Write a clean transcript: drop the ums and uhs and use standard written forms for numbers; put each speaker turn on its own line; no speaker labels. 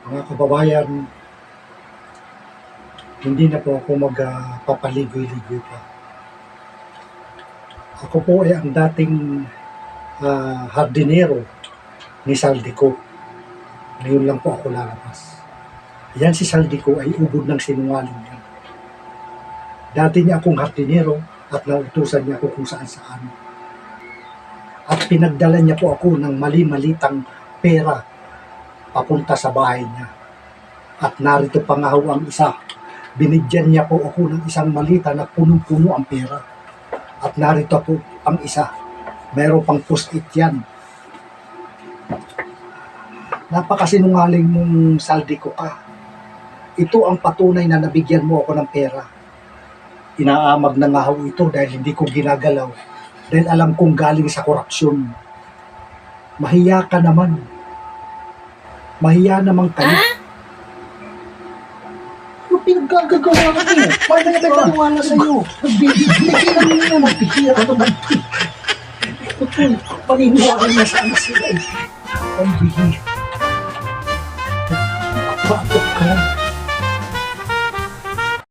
Mga kababayan, hindi na po ako magpapaligoy-ligoy pa. Ako po ay ang dating hardinero ni Saldico. Ngayon lang po ako lalabas. Yan si Saldico ay ubod ng sinungaling yan. Dati niya akong hardinero at nautusan niya ako kung saan-saan. At pinagdala niya po ako ng mali-malitang pera papunta sa bahay niya. At narito pa nga ho ang isa. Binigyan niya po ako ng isang malita na punong-puno ang pera. At narito po ang isa. Meron pang post-it yan. Napakasinungaling mong Saldico ka. Ito ang patunay na nabigyan mo ako ng pera. Inaamag na nga ho ito dahil hindi ko ginagalaw. Dahil alam kong galing sa korupsyon. Mahiya ka naman. Mahiya naman kayo. Ano pinaggagawa ka mo? Paano na nagkaniwala sa'yo? Nagbibigyan mo na magbihira ka naman. Ito, paniniwala na sana sila eh. Ang bihira.